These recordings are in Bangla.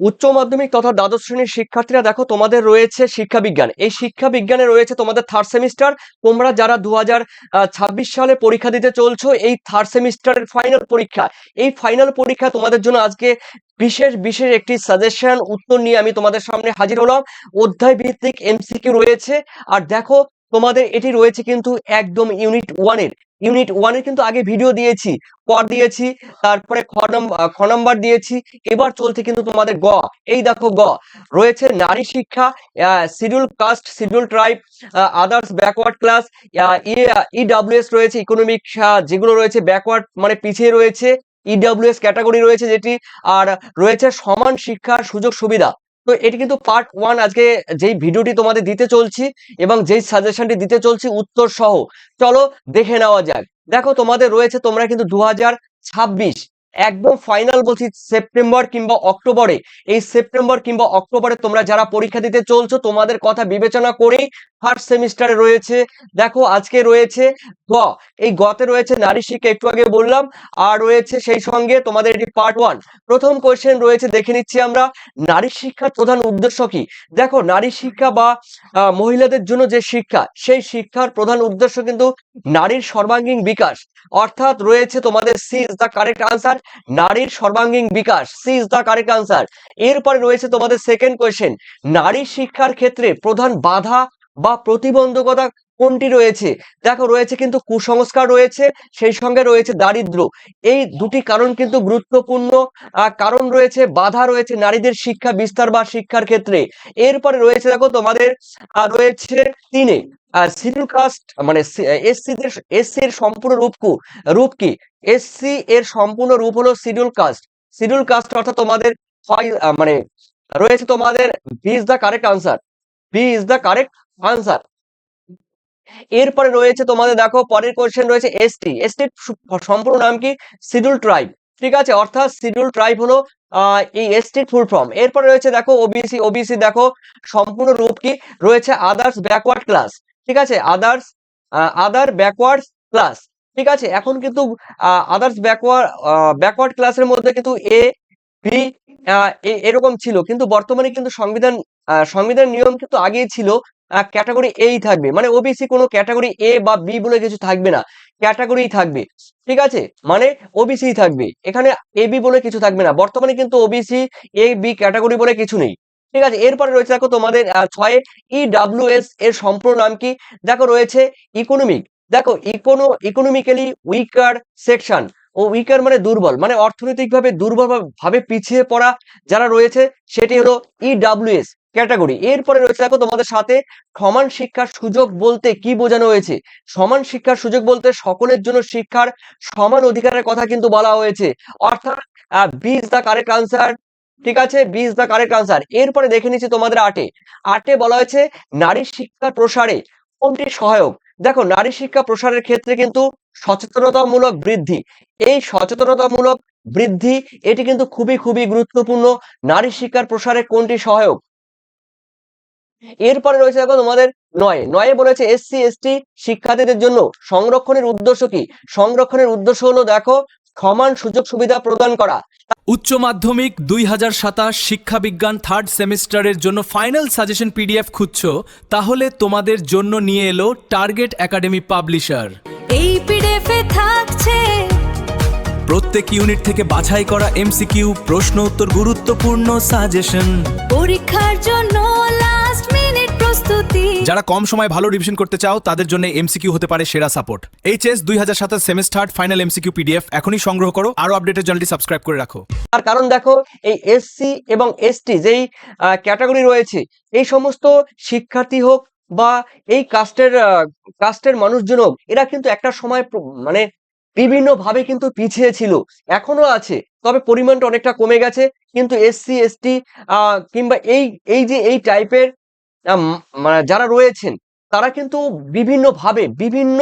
উচ্চ মাধ্যমিক তথা দ্বাদশ শ্রেণীর শিক্ষার্থীরা দেখো তোমাদের রয়েছে শিক্ষা বিজ্ঞান। এই শিক্ষা বিজ্ঞানে রয়েছে তোমাদের থার্ড সেমিস্টার। তোমরা যারা 2026 সালে পরীক্ষা দিতে চলছো, এই থার্ড সেমিস্টারের ফাইনাল পরীক্ষা, এই ফাইনাল পরীক্ষা তোমাদের জন্য আজকে বিশেষ বিশেষ একটি সাজেশন উত্তর নিয়ে আমি তোমাদের সামনে হাজির হলাম। অধ্যায় ভিত্তিক এমসিকিউ রয়েছে। আর দেখো তোমাদের এটি রয়েছে কিন্তু একদম ইউনিট ওয়ানের কিন্তু আগে ভিডিও দিয়েছি, পর দিয়েছি, তারপরে খ নাম্বার দিয়েছি। এবার চলছে কিন্তু তোমাদের গ। এই দেখো গ রয়েছে নারী শিক্ষা, schedule caste, schedule tribe, others backward class, EWS রয়েছে, ইকোনমিক যেগুলো রয়েছে ব্যাকওয়ার্ড মানে পিছিয়ে রয়েছে, ইডব্লিউএস ক্যাটাগরি রয়েছে যেটি, আর রয়েছে সমান শিক্ষার সুযোগ সুবিধা। তো এটি কিন্তু পার্ট ওয়ান। আজকে যেই ভিডিওটি তোমাদের দিতে চলছি এবং যেই সাজেশনটি দিতে চলছি উত্তর সহ, চলো দেখে নেওয়া যাক। দেখো তোমাদের রয়েছে, তোমরা কিন্তু 2026 একদম ফাইনাল বলছি সেপ্টেম্বর কিংবা অক্টোবরে, এই সেপ্টেম্বর কিংবা অক্টোবরে তোমরা যারা পরীক্ষা দিতে চলছো তোমাদের কথা বিবেচনা করেই ফার্স্ট সেমিস্টারে রয়েছে। দেখো আজকে রয়েছে গ। এই গতে রয়েছে নারী শিক্ষা, একটু আগে বললাম, আর রয়েছে সেই সঙ্গে তোমাদের এটি পার্ট ওয়ান। প্রথম কোয়েশ্চেন রয়েছে, দেখে নিচ্ছি আমরা। নারী শিক্ষার প্রধান উদ্দেশ্য কি? দেখো নারী শিক্ষা বা মহিলাদের জন্য যে শিক্ষা, সেই শিক্ষার প্রধান উদ্দেশ্য কিন্তু নারীর সর্বাঙ্গীন বিকাশ। অর্থাৎ রয়েছে তোমাদের C is the correct answer, নারীর সর্বাঙ্গীন বিকাশ, C is the correct answer. এরপরে রয়েছে তোমাদের সেকেন্ড কোয়েশ্চেন, নারী শিক্ষার ক্ষেত্রে প্রধান বাধা বা প্রতিবন্ধকতা কোনটি রয়েছে? দেখো রয়েছে কিন্তু কুসংস্কার রয়েছে, সেই সঙ্গে রয়েছে দারিদ্র। এই দুটি কারণ কিন্তু গুরুত্বপূর্ণ কারণ রয়েছে, বাধা রয়েছে নারীদের শিক্ষা বিস্তার বা শিক্ষার ক্ষেত্রে। এরপরে রয়েছে দেখো তোমাদের রয়েছে তিনে, শিডিউল কাস্ট মানে এসসি এর সম্পূর্ণ রূপ কি? এসসি এর সম্পূর্ণ রূপ হলো শিডিউল কাস্ট অর্থাৎ তোমাদের হয় মানে রয়েছে তোমাদের B is the correct answer, B is the correct answer. এরপরে রয়েছে তোমাদের দেখো পরের কোশ্চেন রয়েছে এসটি, এসটির সম্পূর্ণ নাম কি? Schedule tribe. ঠিক আছে, অর্থাৎ শিডিউল ট্রাইব হলো এই এসটির ফুল ফর্ম। এরপরে রয়েছে দেখো ওবিসি, ওবিসি দেখো সম্পূর্ণ রূপ কি? রয়েছে আদার্স ব্যাকওয়ার্ড ক্লাস। ঠিক আছে, আদার ব্যাকওয়ার্ড ক্লাস। ঠিক আছে, এখন কিন্তু আদার্স ব্যাকওয়ার্ড ক্লাসের মধ্যে কিন্তু এ বি এরকম ছিল, কিন্তু বর্তমানে কিন্তু সংবিধান নিয়ম কিন্তু আগেই ছিল ক্যাটাগরি এই থাকবে, মানে ওবিসি কোনো ক্যাটাগরি এ বা বি বলে কিছু থাকবে না, ক্যাটাগরি থাকবে। ঠিক আছে, মানে ওবিসি থাকবে, এখানে এ বি বলে কিছু থাকবে না। বর্তমানে কিন্তু ওবিসি এ বি ক্যাটাগরি বলে কিছু নেই। ঠিক আছে, এরপরে রয়েছে দেখো তোমাদের ছয়ে ইডব্লিউএস এর সম্পূর্ণ নাম কি? দেখো রয়েছে ইকোনমিক। দেখো ইকোনমিক্যালি উইকার সেকশন, ও উইকার মানে দুর্বল, মানে অর্থনৈতিকভাবে দুর্বল ভাবে পিছিয়ে পড়া যারা রয়েছে, সেটি হলো ইডব্লিউএস ক্যাটাগরি। এরপরে রয়েছে দেখো তোমাদের সাথে সমান শিক্ষার সুযোগ বলতে কি বোঝানো হয়েছে? সমান শিক্ষার সুযোগ বলতে সকলের জন্য শিক্ষার সমান অধিকারের কথা কিন্তু বলা হয়েছে, অর্থাৎ B is the correct answer. ঠিক আছে, B is the correct answer. এরপরে দেখে নিচ্ছি তোমাদের আটে বলা হয়েছে নারী শিক্ষার প্রসারে কোনটি সহায়ক? দেখো নারী শিক্ষা প্রসারের ক্ষেত্রে কিন্তু সচেতনতামূলক বৃদ্ধি, এই সচেতনতামূলক বৃদ্ধি এটি কিন্তু খুবই খুবই গুরুত্বপূর্ণ। নারী শিক্ষার প্রসারে কোনটি সহায়ক? এরপরে রয়েছে দেখো তোমাদের নয়ে বলেছে এসসি এসটি শিক্ষার্থীদের জন্য সংরক্ষণের উদ্দেশ্য কি? সংরক্ষণের উদ্দেশ্য হলো দেখো সমান সুযোগ সুবিধা প্রদান করা। উচ্চ মাধ্যমিক 2027 শিক্ষা বিজ্ঞান থার্ড সেমিস্টারের জন্য ফাইনাল সাজেশন পিডিএফ খুঁজছো? তাহলে তোমাদের জন্য নিয়ে এলো টার্গেট একাডেমি পাবলিশার। এই পিডিএফে থাকছে প্রত্যেক ইউনিট থেকে বাছাই করা এমসিকিউ, প্রশ্ন উত্তর, গুরুত্বপূর্ণ সাজেশন, পরীক্ষার জন্য লাস্ট মিনিট প্রস্তুতি। যারা কম সময় ভালো রিভিশন করতে চাও তাদের জন্য এমসিকিউ হতে পারে সেরা support. HS 2027 semester final MCQ PDF এখনই সংগ্রহ করো। আরো আপডেটের চ্যানেলটি সাবস্ক্রাইব করে রাখো। তার কারণ দেখো এই এসসি এবং এসটি যেই ক্যাটাগরি রয়েছে, এই সমস্ত শিক্ষার্থী হোক বা এই কাস্টের মানুষজন হোক, এরা কিন্তু একটা সময় মানে বিভিন্ন ভাবে কিন্তু পিছিয়ে ছিল, এখনো আছে, তবে পরিমাণটা অনেকটা কমে গেছে। কিন্তু এসসি এসটি কিংবা এই যে এই টাইপের মানে যারা রয়েছেন, তারা কিন্তু বিভিন্ন ভাবে বিভিন্ন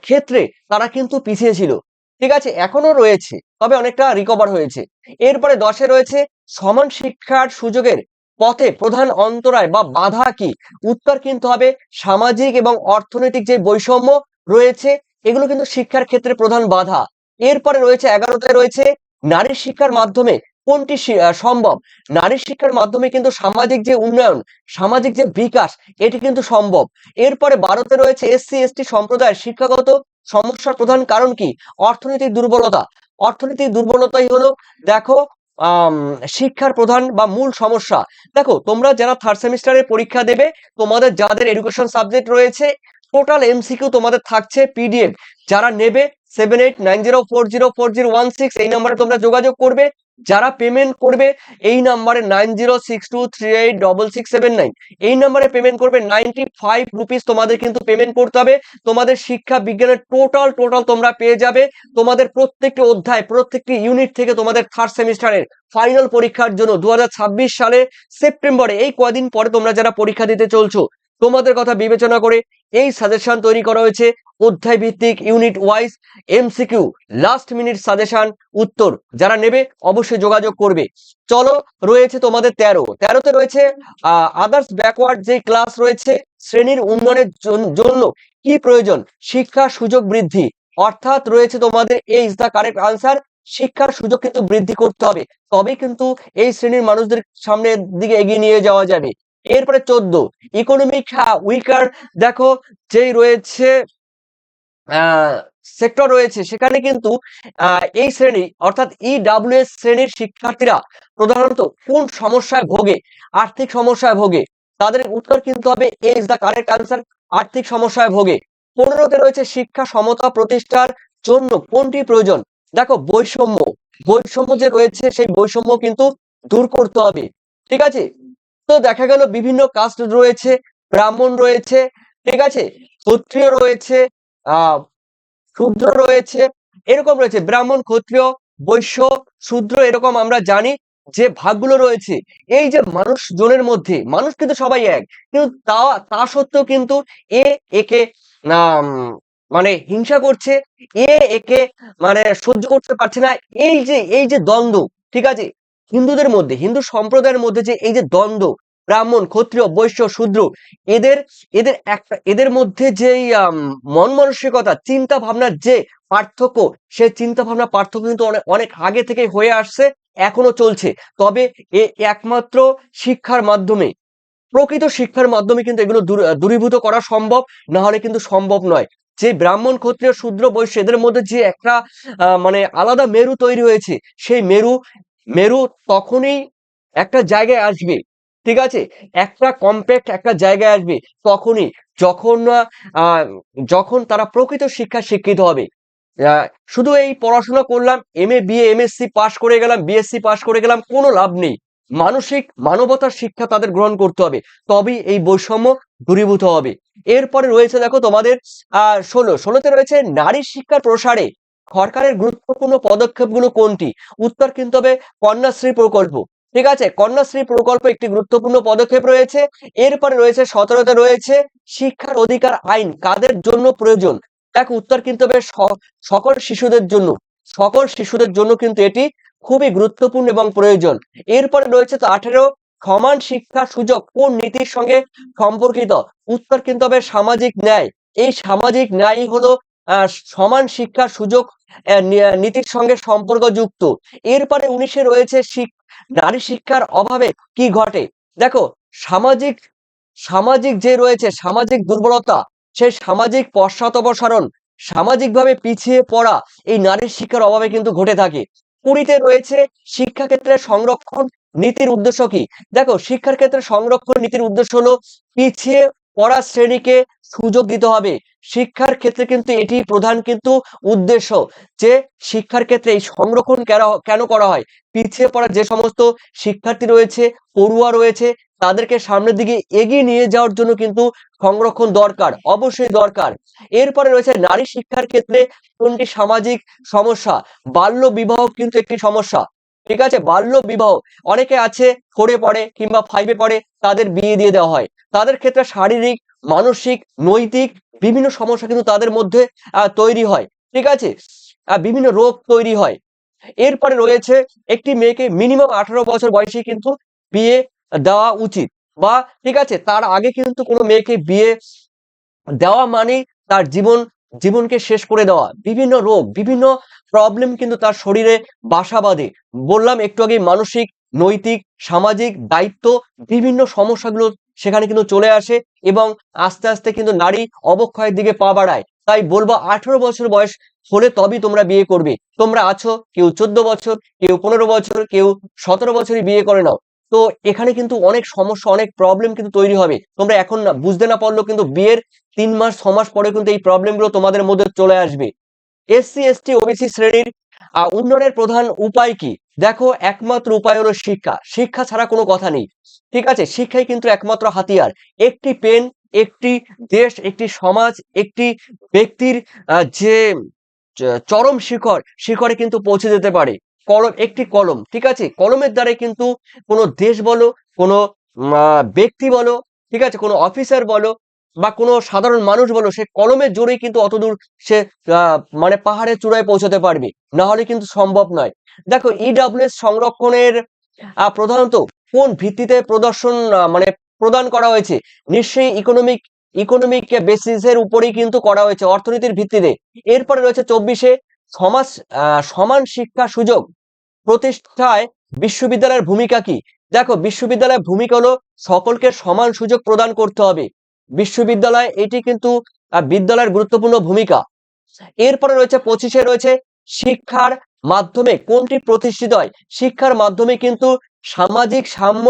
ক্ষেত্রে তারা কিন্তু পিছিয়ে ছিল। ঠিক আছে, এখনো রয়েছে, তবে অনেকটা রিকভার হয়েছে। এরপরে 10-এ রয়েছে সমান শিক্ষার সুযোগের পথে প্রধান অন্তরায় বা বাধা কি? উত্তর কিন্তু হবে সামাজিক এবং অর্থনৈতিক যে বৈষম্য রয়েছে, এগুলো কিন্তু শিক্ষার ক্ষেত্রে প্রধান বাধা। এরপরে রয়েছে 11-তে রয়েছে নারী শিক্ষার মাধ্যমে কোনটি সম্ভব? নারী শিক্ষার মাধ্যমে কিন্তু সামাজিক যে উন্নয়ন, সামাজিক যে বিকাশ, এটি কিন্তু সম্ভব। এরপরে ভারতে রয়েছে এসসি এসটি সম্প্রদায়ের শিক্ষাগত সমস্যার প্রধান কারণ কি? অর্থনৈতিক দুর্বলতা। অর্থনৈতিক দুর্বলতাই হলো দেখো আম, শিক্ষার প্রধান বা মূল সমস্যা। দেখো তোমরা যারা থার্ড সেমিস্টারে পরীক্ষা দেবে, তোমাদের যাদের এডুকেশন সাবজেক্ট রয়েছে, টোটাল এমসিকিউ তোমাদের থাকছে পিডিএফ। যারা নেবে 7890404016 এই নাম্বারে তোমরা যোগাযোগ করবে। যারা পেমেন্ট করবে এই নাম্বারে 9062386679 এই নাম্বারে পেমেন্ট করবে। 95 রুপিস তোমাদের কিন্তু পেমেন্ট করতে হবে। তোমাদের শিক্ষা বিজ্ঞানের টোটাল তোমরা পেয়ে যাবে। তোমাদের প্রত্যেকটি অধ্যায়, প্রত্যেকটি ইউনিট থেকে তোমাদের থার্ড সেমিস্টারের ফাইনাল পরীক্ষার জন্য 2026 সালে সেপ্টেম্বরে, এই কয়দিন পরে তোমরা যারা পরীক্ষা দিতে চলছো, তোমাদের কথা বিবেচনা করে এই সাজেশন তৈরি করা হয়েছে। অধ্যায় ভিত্তিক, unit wise MCQ, last minute suggestion উত্তর। যারা নেবে অবশ্যই যোগাযোগ করবে। চলো, রয়েছে তোমাদের 13তে রয়েছে আদার্স ব্যাকওয়ার্ড যে ক্লাস রয়েছে, শ্রেণীর উন্নয়নের জন্য কি প্রয়োজন? শিক্ষার সুযোগ বৃদ্ধি। অর্থাৎ রয়েছে তোমাদের এ ইজ দা কারেক্ট আনসার। শিক্ষার সুযোগ কিন্তু বৃদ্ধি করতে হবে, তবে কিন্তু এই শ্রেণীর মানুষদের সামনের দিকে এগিয়ে নিয়ে যাওয়া যাবে। এরপরে 14 ইকোনমিক উইকার, দেখো যেই রয়েছে সেক্টর রয়েছে, সেখানে কিন্তু এই শ্রেণী অর্থাৎ ইডাব্লিউএস শ্রেণীর শিক্ষার্থীরা প্রধানত কোন সমস্যায় ভোগে? আর্থিক সমস্যায় ভোগে। তাদের উত্তর কিন্তু হবে এ ইজ দা কারেক্ট আনসার, আর্থিক সমস্যায় ভোগে। 15তে রয়েছে শিক্ষা সমতা প্রতিষ্ঠার জন্য কোনটি প্রয়োজন? দেখো বৈষম্য, বৈষম্য যে রয়েছে সেই বৈষম্য কিন্তু দূর করতে হবে। ঠিক আছে, তো দেখা গেল বিভিন্ন কাস্ট রয়েছে, ব্রাহ্মণ রয়েছে, ঠিক আছে, ক্ষত্রিয় রয়েছে, আহ শূদ্র রয়েছে, এরকম রয়েছে ব্রাহ্মণ, ক্ষত্রিয়, বৈশ্য, শূদ্র, এরকম আমরা জানি যে ভাগগুলো রয়েছে। এই যে মানুষজনের মধ্যে, মানুষ কিন্তু সবাই এক, কিন্তু তা সত্ত্বেও কিন্তু এ একে আম, মানে হিংসা করছে, একে মানে সহ্য করতে পারছে না। এই যে দ্বন্দ্ব, ঠিক আছে, হিন্দুদের মধ্যে, হিন্দু সম্প্রদায়ের মধ্যে যে এই যে দ্বন্দ্ব, ব্রাহ্মণ, ক্ষত্রিয়, বৈশ্য, শূদ্র, এদের এদের মধ্যে যেই মন মানসিকতা, চিন্তা ভাবনার যে পার্থক্য, সেই চিন্তা ভাবনা পার্থক্য কিন্তু অনেক অনেক আগে থেকে হয়ে আসছে, এখনো চলছে। তবে একমাত্র শিক্ষার মাধ্যমে, প্রকৃত শিক্ষার মাধ্যমে কিন্তু এগুলো দূরীভূত করা সম্ভব, না হলে কিন্তু সম্ভব নয়। যে ব্রাহ্মণ, ক্ষত্রিয়, শূদ্র, বৈশ্য, এদের মধ্যে যে একটা মানে আলাদা মেরু তৈরি হয়েছে, সেই মেরু তখনই একটা জায়গায় আসবে, ঠিক আছে, একটা কম্প্যাক্ট একটা জায়গায় আসবে তখনই, যখন যখন তারা প্রকৃত শিক্ষা শিক্ষিত হবে। আহ, শুধু এই পড়াশোনা করলাম, এমএ বিএ এমএসসি পাশ করে গেলাম, বিএসসি পাশ করে গেলাম, কোনো লাভ নেই। মানবতার শিক্ষা তাদের গ্রহণ করতে হবে, তবেই এই বৈষম্য দূরীভূত হবে। এরপরে রয়েছে দেখো তোমাদের 16তে রয়েছে নারী শিক্ষার প্রসারে সরকারের গুরুত্বপূর্ণ পদক্ষেপগুলো কোনটি? উত্তর কিন্তু হবে কন্যাশ্রী প্রকল্প। ঠিক আছে, কন্যাশ্রী প্রকল্প একটি গুরুত্বপূর্ণ পদক্ষেপ রয়েছে। এরপরে রয়েছে 17তে রয়েছে শিক্ষার অধিকার আইন কাদের জন্য প্রয়োজন? এক উত্তর কিন্তু হবে সকল শিশুদের জন্য। সকল শিশুদের জন্য কিন্তু এটি খুবই গুরুত্বপূর্ণ এবং প্রয়োজন। এরপরে রয়েছে তো 18 সমান শিক্ষার সুযোগ কোন নীতির সঙ্গে সম্পর্কিত? উত্তর কিন্তু হবে সামাজিক ন্যায়। এই সামাজিক ন্যায় হলো সমান শিক্ষার সুযোগ নীতির সঙ্গে সম্পর্কযুক্ত। এরপরে 19-এ রয়েছে নারী শিক্ষার অভাবে কি ঘটে? দেখো সামাজিক সামাজিক যে রয়েছে সামাজিক দুর্বলতা, সেই সামাজিক পশ্চাদপসরণ, সামাজিকভাবে পিছিয়ে পড়া এই নারীর শিক্ষার অভাবে কিন্তু ঘটে থাকে। 20-তে রয়েছে শিক্ষাক্ষেত্রে সংরক্ষণ নীতির উদ্দেশ্য কি? দেখো শিক্ষার ক্ষেত্রে সংরক্ষণ নীতির উদ্দেশ্য হলো পিছিয়ে পড়া শ্রেণীকে সুযোগ দিতে হবে। শিক্ষার ক্ষেত্রে কিন্তু এটি প্রধান কিন্তু উদ্দেশ্য, যে শিক্ষার ক্ষেত্রে এই সংরক্ষণ কেন করা হয়? পিছিয়ে পড়া যে সমস্ত শিক্ষার্থী রয়েছে, পড়ুয়া রয়েছে, তাদেরকে সামনের দিকে এগিয়ে নিয়ে যাওয়ার জন্য কিন্তু সংরক্ষণ দরকার, অবশ্যই দরকার। এরপরে রয়েছে নারী শিক্ষার ক্ষেত্রে কোনটি সামাজিক সমস্যা? বাল্য বিবাহ কিন্তু একটি সমস্যা। ঠিক আছে, বাল্য বিবাহ, অনেকে আছে 4-এ পড়ে কিংবা 5-এ পড়ে, তাদের বিয়ে দিয়ে দেওয়া হয়। তাদের ক্ষেত্রে শারীরিক, মানসিক, নৈতিক বিভিন্ন সমস্যা কিন্তু তাদের মধ্যে তৈরি হয়। ঠিক আছে, বিভিন্ন রোগ তৈরি হয়। এরপরে রয়েছে একটি মেয়েকে মিনিমাম 18 বছর বয়সে কিন্তু বিয়ে দেওয়া উচিত, বা ঠিক আছে তার আগে কিন্তু কোনো মেয়েকে বিয়ে দেওয়া মানে তার জীবনকে শেষ করে দেওয়া। বিভিন্ন রোগ, বিভিন্ন প্রবলেম কিন্তু তার শরীরে বাসা বাঁধে। বললাম একটু আগে, মানসিক, নৈতিক, সামাজিক দায়িত্ব, বিভিন্ন সমস্যাগুলো সেখানে কিন্তু চলে আসে এবং আস্তে আস্তে কিন্তু নারী অবক্ষয়ের দিকে পা বাড়ায়। তাই বলবো 18 বছর বয়স হলে তবেই তোমরা বিয়ে করবে। তোমরা আছো কেউ 14 বছর, কেউ 15 বছর, কেউ 17 বছরই বিয়ে করে নাও। তো এখানে কিন্তু অনেক সমস্যা, অনেক প্রবলেম কিন্তু তৈরি হবে। তোমরা এখন না বুঝতে না পারলেও কিন্তু বিয়ের 3 মাস 6 মাস পরে কিন্তু এই প্রবলেমগুলো তোমাদের মধ্যে চলে আসবে। এসসি এসটি ওবিসি শ্রেণীর উন্নয়নের প্রধান উপায় কি? দেখো, একমাত্র উপায় হলো শিক্ষা। শিক্ষা ছাড়া কোনো কথা নেই। ঠিক আছে, শিক্ষাই কিন্তু একমাত্র হাতিয়ার। একটি পেন একটি দেশ, একটি সমাজ, একটি ব্যক্তির যে চরম শিখরে কিন্তু পৌঁছে যেতে পারে। কলম, একটি কলম, ঠিক আছে, কলমের দ্বারাই কিন্তু কোনো দেশ বলো, কোনো ব্যক্তি বলো, ঠিক আছে, কোনো অফিসার বলো বা কোনো সাধারণ মানুষ বলো, সে কলমের জোরেই কিন্তু অতদূর সে মানে পাহাড়ের চূড়ায় পৌঁছাতে পারবে, না হলে কিন্তু সম্ভব নয়। দেখো, ইডব্লিউএস সংরক্ষণের প্রধানত কোন ভিত্তিতে মানে প্রদান করা হয়েছে? নিশ্চয়ই ইকোনমিক বেসিসের উপরেই কিন্তু করা হয়েছে, অর্থনীতির ভিত্তিতে। এরপরে রয়েছে 24-এ সমান শিক্ষা সুযোগ প্রতিষ্ঠায় বিশ্ববিদ্যালয়ের ভূমিকা কি? দেখো, বিশ্ববিদ্যালয়ের ভূমিকা হলো সকলকে সমান সুযোগ প্রদান করতে হবে। বিশ্ববিদ্যালয়, এটি কিন্তু বিদ্যালয়ের গুরুত্বপূর্ণ ভূমিকা। এরপরে রয়েছে 25-এ রয়েছে শিক্ষার মাধ্যমে কোনটি প্রতিষ্ঠিত হয়? শিক্ষার মাধ্যমে কিন্তু সামাজিক সাম্য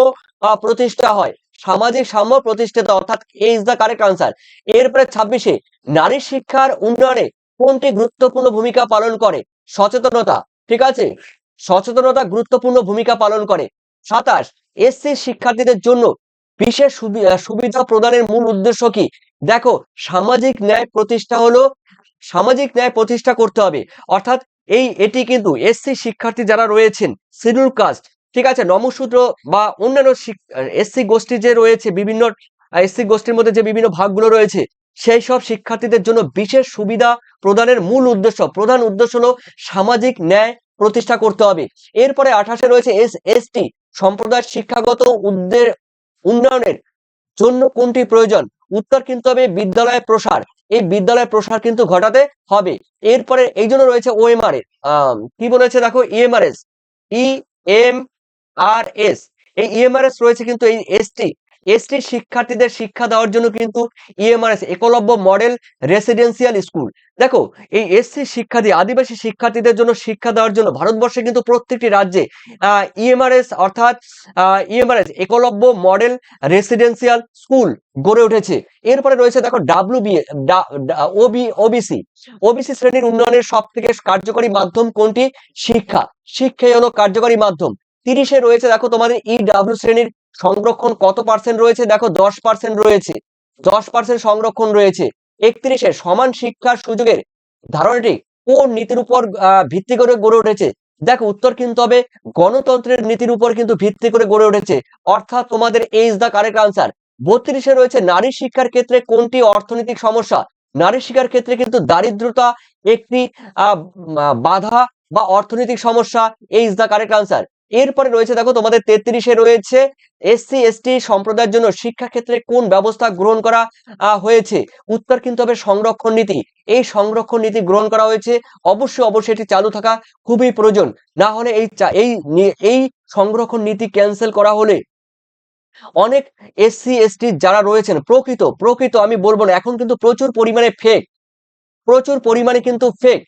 প্রতিষ্ঠা হয়। সামাজিক সাম্য প্রতিষ্ঠিত, অর্থাৎ এ ইজ দ্য কারেক্ট আনসার। এরপরে 26-এ নারী শিক্ষার উন্নয়নে কোনটি গুরুত্বপূর্ণ ভূমিকা পালন করে? সচেতনতা, ঠিক আছে, সচেতনতা গুরুত্বপূর্ণ ভূমিকা পালন করে। 27, এসসি শিক্ষার্থীদের জন্য বিশেষ সুবিধা প্রদানের মূল উদ্দেশ্য কি? দেখো, সামাজিক ন্যায় প্রতিষ্ঠা করতে হবে। অর্থাৎ এটি কিন্তু এসসি শিক্ষার্থী যারা রয়েছেন, শিডিউল কাস্ট, ঠিক আছে, নমশূদ্র বা অন্যান্য এসসি গোষ্ঠী যে রয়েছে, বিভিন্ন এসসি গোষ্ঠীর মধ্যে যে বিভিন্ন ভাগগুলো রয়েছে, সেই সব শিক্ষার্থীদের জন্য বিশেষ সুবিধা প্রদানের প্রধান উদ্দেশ্য হলো সামাজিক ন্যায় প্রতিষ্ঠা করতে হবে। এরপরে 28-এ রয়েছে এসটি সম্প্রদায়ের শিক্ষাগত উন্নয়নের জন্য কোনটি প্রয়োজন? উত্তর কিন্তু হবে বিদ্যালয়ের প্রসার। এই বিদ্যালয়ের প্রসার কিন্তু ঘটাতে হবে। এরপরে এই জন্য রয়েছে ওএমআর এর কি বলেছে দেখো, ইএমআরএস, ইএমআরএস, এই ইএমআরএস রয়েছে কিন্তু এই এসটি শিক্ষার্থীদের শিক্ষা দেওয়ার জন্য কিন্তু EMRS, Eklavya model residential school. দেখো, এই এসসি শিক্ষার্থী, আদিবাসী শিক্ষার্থীদের জন্য শিক্ষা দেওয়ার জন্য ভারতবর্ষে কিন্তু প্রত্যেকটি রাজ্যে ইএমআরএস, অর্থাৎ EMRS, Eklavya model residential school গড়ে উঠেছে। এরপরে রয়েছে দেখো ওবিসি শ্রেণীর উন্নয়নের সব থেকে কার্যকরী মাধ্যম কোনটি? শিক্ষাই হলো কার্যকরী মাধ্যম। 30-এ রয়েছে দেখো তোমাদের ইডব্লিউ শ্রেণীর সংরক্ষণ কত পার্সেন্ট রয়েছে? দেখো 10% রয়েছে, 10% সংরক্ষণ রয়েছে। 31-এ সমান শিক্ষার সুযোগের ধারণাটি কোন নীতির উপর ভিত্তি করে গড়ে উঠেছে? দেখো, উত্তর কিন্তু হবে গণতন্ত্রের নীতির উপর কিন্তু ভিত্তি করে গড়ে উঠেছে, অর্থাৎ তোমাদের এ ইজ দ্য কারেক্ট আনসার। 32-এ রয়েছে নারী শিক্ষার ক্ষেত্রে কোনটি অর্থনৈতিক সমস্যা? নারী শিক্ষার ক্ষেত্রে কিন্তু দারিদ্রতা একটি বাধা বা অর্থনৈতিক সমস্যা, এ ইজ দ্য কারেক্ট আনসার। এরপরে রয়েছে দেখো তোমাদের 33-এ রয়েছে এসসি এসটি সম্প্রদায়ের জন্য শিক্ষা ক্ষেত্রে কোন ব্যবস্থা গ্রহণ করা হয়েছে? উত্তর কিন্তু হবে সংরক্ষণ নীতি। এই সংরক্ষণ নীতি গ্রহণ করা হয়েছে, অবশ্যই এটি চালু থাকা খুবই প্রয়োজন। না হলে এই সংরক্ষণ নীতি ক্যান্সেল করা হলে অনেক এসসি এসটি যারা রয়েছেন, প্রকৃত আমি বলবো না, এখন কিন্তু প্রচুর পরিমাণে কিন্তু ফেক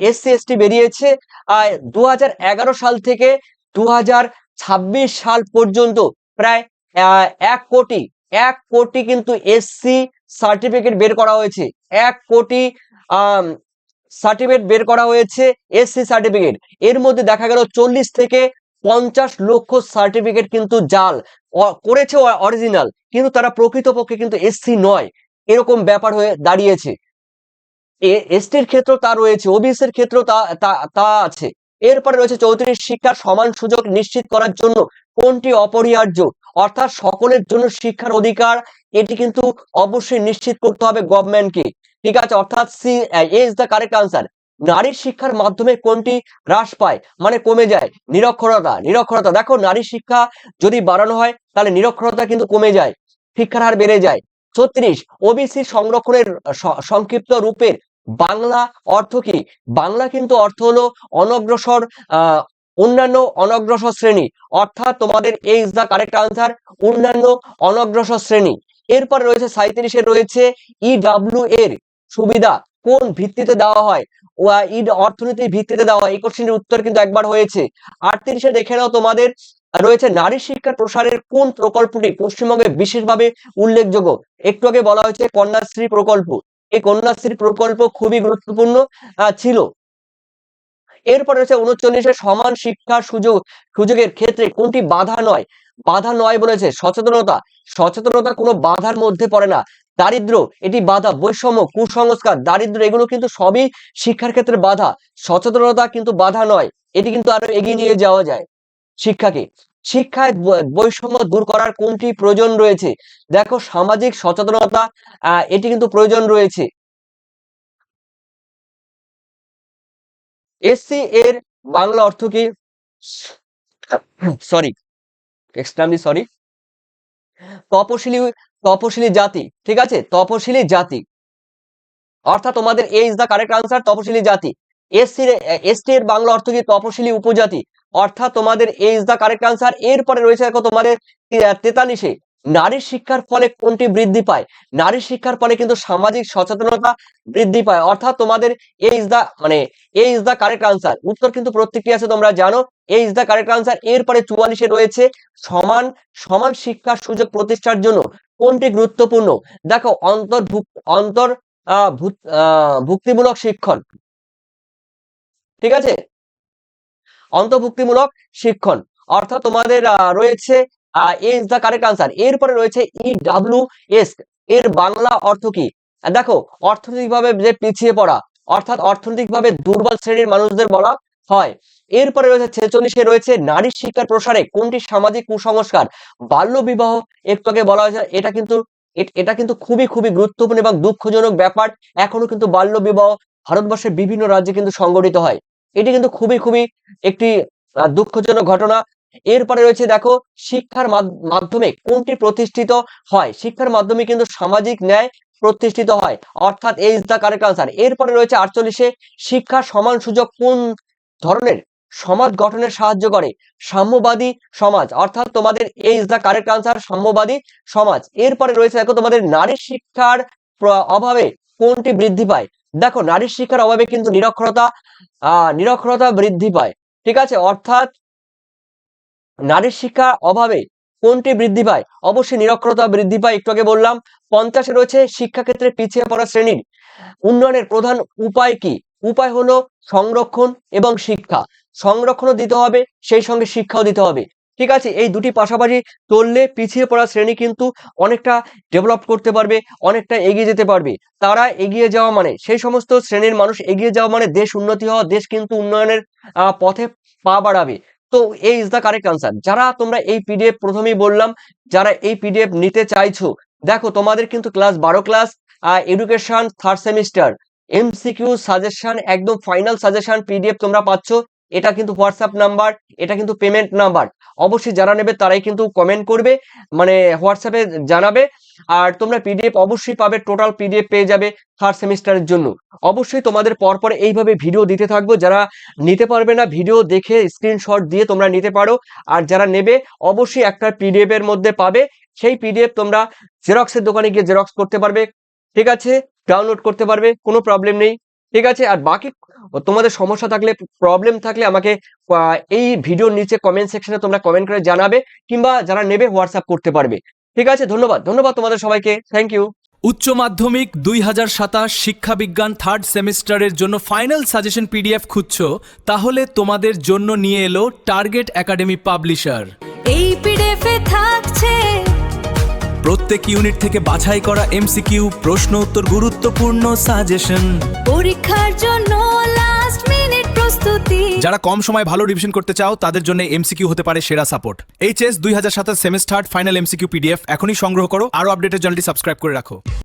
এসসি এসটি বেরিয়েছে। 2011 সাল থেকে 2026 সাল পর্যন্ত প্রায় 1 কোটি কিন্তু এসসি সার্টিফিকেট বের করা হয়েছে। 1 কোটি সার্টিফিকেট বের করা হয়েছে, এসসি সার্টিফিকেট। এর মধ্যে দেখা গেল 40 থেকে 50 লক্ষ সার্টিফিকেট কিন্তু জাল করেছে, অরিজিনাল কিন্তু তারা প্রকৃতপক্ষে কিন্তু এসসি নয়, এরকম ব্যাপার হয়ে দাঁড়িয়েছে। এসটির ক্ষেত্রেও তা রয়েছে, ওবিসির ক্ষেত্রেও তা আছে। এরপরে রয়েছে 34, শিক্ষার সমান সুযোগ নিশ্চিত করার জন্য কোনটি অপরিহার্য? অর্থাৎ সকলের জন্য শিক্ষার অধিকার, এটি কিন্তু অবশ্যই নিশ্চিত করতে হবে গভর্নমেন্টকে, ঠিক আছে, অর্থাৎ C is the correct answer. নারীর শিক্ষার মাধ্যমে কোনটি হ্রাস পায়, মানে কমে যায়? নিরক্ষরতা। দেখো, নারী শিক্ষা যদি বাড়ানো হয় তাহলে নিরক্ষরতা কিন্তু কমে যায়, শিক্ষার হার বেড়ে যায়। 36, ওবিসি সংরক্ষণের সংক্ষিপ্ত রূপের বাংলা অর্থ কি? বাংলা কিন্তু অর্থ হলো অনগ্রসর, অন্যান্য অনগ্রসর শ্রেণী, অর্থাৎ তোমাদের এ ইজ দ্য কারেক্ট আনসার, অন্যান্য অনগ্রসর শ্রেণী। এরপরে রয়েছে 37-এ রয়েছে ইডব্লিউ এর সুবিধা কোন ভিত্তিতে দেওয়া হয়? অর্থনীতির ভিত্তিতে দেওয়া হয়। এই কোশ্চেনের উত্তর কিন্তু একবার হয়েছে। 38-এ দেখে নাও, তোমাদের রয়েছে নারী শিক্ষার প্রসারের কোন প্রকল্পটি পশ্চিমবঙ্গে বিশেষভাবে উল্লেখযোগ্য? একটু আগে বলা হয়েছে কন্যাশ্রী প্রকল্প। এই কন্যাশ্রী প্রকল্প খুবই গুরুত্বপূর্ণ ছিল। এরপরে রয়েছে 39-এ সমান শিক্ষার সুযোগের ক্ষেত্রে কোনটি বাধা নয়? বাধা নয় বলেছে সচেতনতা। সচেতনতা কোনো বাধার মধ্যে পড়ে না। দারিদ্র এটি বাধা, বৈষম্য, কুসংস্কার, দারিদ্র এগুলো কিন্তু সবই শিক্ষার ক্ষেত্রে বাধা। সচেতনতা কিন্তু বাধা নয়, এটি কিন্তু আরো এগিয়ে নিয়ে যাওয়া যায় শিক্ষাকে। শিক্ষায় বৈষম্য দূর করার কোনটি প্রয়োজন রয়েছে? দেখো, সামাজিক সচেতনতা এটি কিন্তু প্রয়োজন রয়েছে। এসসি এর বাংলা অর্থ কি? সরি, এক্সট্রিমলি সরি, তপশিলি, তপশিলি জাতি। ঠিক আছে, তপশিলি জাতি, অর্থাৎ তোমাদের এ ইজ দ্য কারেক্ট আনসার, তপশিলি জাতি। এসটি এর বাংলা অর্থ কি? তপশিলি উপজাতি, অর্থাৎ তোমাদের এ ইজ দ্য কারেক্ট আনসার। এরপরে রয়েছে দেখো তোমাদের 43-এ নারীর শিক্ষার ফলে কোনটি বৃদ্ধি পায়? নারীর শিক্ষার ফলে কিন্তু সামাজিক সচেতনতা বৃদ্ধি পায়, অর্থাৎ তোমাদের এ ইজ দ্য কারেক্ট আনসার। উত্তর কিন্তু প্রত্যেকটি আছে, তোমরা জানো এ ইজ দ্য কারেক্ট আনসার। এরপরে 44-এ রয়েছে সমান সমান শিক্ষার সুযোগ প্রতিষ্ঠার জন্য কোনটি গুরুত্বপূর্ণ? দেখো, ভুক্তিমূলক শিক্ষণ। ঠিক আছে, অন্তর্ভুক্তিমূলক শিক্ষণ, অর্থাৎ তোমাদের রয়েছে এ ইজ দ্য কারেক্ট আনসার। এরপরে রয়েছে ইডব্লিউএস এর বাংলা অর্থ কি? দেখো, অর্থনৈতিকভাবে যে পিছিয়ে পড়া, অর্থাৎ অর্থনৈতিকভাবে দুর্বল শ্রেণীর মানুষদের বলা হয়। এরপরে রয়েছে 46-এ রয়েছে নারী শিক্ষার প্রসারে কোনটি সামাজিক কুসংস্কার? বাল্য বিবাহ একটু আগে বলা হয়েছে, এটা কিন্তু খুবই খুবই গুরুত্বপূর্ণ এবং দুঃখজনক ব্যাপার। এখনো কিন্তু বাল্য বিবাহ ভারতবর্ষের বিভিন্ন রাজ্যে কিন্তু সংগঠিত হয়। এটি কিন্তু খুবই খুবই একটি দুঃখজনক ঘটনা। এরপরে রয়েছে দেখো, শিক্ষার মাধ্যমে কোনটি প্রতিষ্ঠিত হয়? শিক্ষার মাধ্যমে কিন্তু সামাজিক ন্যায় প্রতিষ্ঠিত হয়, অর্থাৎ এ ইজ দ্য কারেক্ট আনসার। এরপরে রয়েছে 48-এ শিক্ষার সমান সুযোগ কোন ধরনের সমাজ গঠনে সাহায্য করে? সাম্যবাদী সমাজ, অর্থাৎ তোমাদের এ ইজ দ্য কারেক্ট আনসার, সাম্যবাদী সমাজ। এরপরে রয়েছে দেখো তোমাদের নারী শিক্ষার অভাবে কোনটি বৃদ্ধি পায়? দেখো, নারীর শিক্ষার অভাবে কিন্তু নিরক্ষরতা বৃদ্ধি পায়। ঠিক আছে, অর্থাৎ নারীর শিক্ষার অভাবে কোনটি বৃদ্ধি পায়? অবশ্যই নিরক্ষরতা বৃদ্ধি পায়, একটু আগে বললাম। 50-এ রয়েছে শিক্ষাক্ষেত্রে পিছিয়ে পড়া শ্রেণীর উন্নয়নের প্রধান উপায় কি? উপায় হলো সংরক্ষণ এবং শিক্ষা। সংরক্ষণও দিতে হবে, সেই সঙ্গে শিক্ষাও দিতে হবে। ঠিক আছে, এই দুটি পাশাপাশি চললে পিছিয়ে পড়া শ্রেণী কিন্তু অনেকটা ডেভেলপ করতে পারবে, অনেকটা এগিয়ে যেতে পারবে। তারা এগিয়ে যাওয়া মানে, সেই সমস্ত শ্রেণীর মানুষ এগিয়ে যাওয়া মানে দেশ উন্নতি হওয়া, দেশ কিন্তু উন্নয়নের পথে পা বাড়াবে। তো এই ইজ দ্য কারেক্ট আনসার। যারা তোমরা এই পিডিএফ, প্রথমেই বললাম, যারা এই পিডিএফ নিতে চাইছো, দেখো তোমাদের কিন্তু class 12 class education third semester MCQ suggestion, একদম ফাইনাল সাজেশন পিডিএফ তোমরা পাচ্ছ। এটা কিন্তু হোয়াটসঅ্যাপ নাম্বার, এটা কিন্তু পেমেন্ট নাম্বার। অবশ্যই যারা নেবে তারাই কিন্তু কমেন্ট করবে, মানে হোয়াটসঅ্যাপে জানাবে। আর তোমরা পিডিএফ অবশ্যই পাবে, টোটাল পিডিএফ পেয়ে যাবে থার্ড সেমিস্টারের জন্য। অবশ্যই তোমাদের পরপর এইভাবে ভিডিও দিতে থাকবো। যারা নিতে পারবে না, ভিডিও দেখে স্ক্রিনশট দিয়ে তোমরা নিতে পারো। আর যারা নেবে অবশ্যই একটা পিডিএফ এর মধ্যে পাবে, সেই পিডিএফ তোমরা জেরক্সের দোকানে গিয়ে জেরক্স করতে পারবে। ঠিক আছে, ডাউনলোড করতে পারবে, কোনো প্রবলেম নেই। ঠিক আছে, আর বাকি তোমাদের সমস্যা থাকলে, প্রবলেম থাকলে আমাকে এই ভিডিওর নিচে কমেন্ট সেকশনে তোমরা কমেন্ট করে জানাবে, কিংবা যারা নেবে হোয়াটসঅ্যাপ করতে পারবে। ঠিক আছে, ধন্যবাদ তোমাদের সবাইকে, থ্যাংক ইউ। উচ্চ মাধ্যমিক 2027 শিক্ষা বিজ্ঞান থার্ড সেমিস্টারের জন্য ফাইনাল সাজেশন পিডিএফ খুঁজছো? তাহলে তোমাদের জন্য নিয়ে এলো টার্গেট একাডেমি পাবলিশার। এই পিডিএফে থাকছে প্রত্যেক ইউনিট থেকে বাছাই করা এমসিকিউ, প্রশ্ন উত্তর, গুরুত্বপূর্ণ সাজেশন, পরীক্ষার জন্য লাস্ট মিনিট প্রস্তুতি। যারা কম সময় ভালো রিভিশন করতে চাও তাদের জন্য এমসিকিউ হতে পারে সেরা support. HS 2027 semester final MCQ PDF এখনই সংগ্রহ করো। আরো আপডেটের চ্যানেলটি সাবস্ক্রাইব করে রাখো।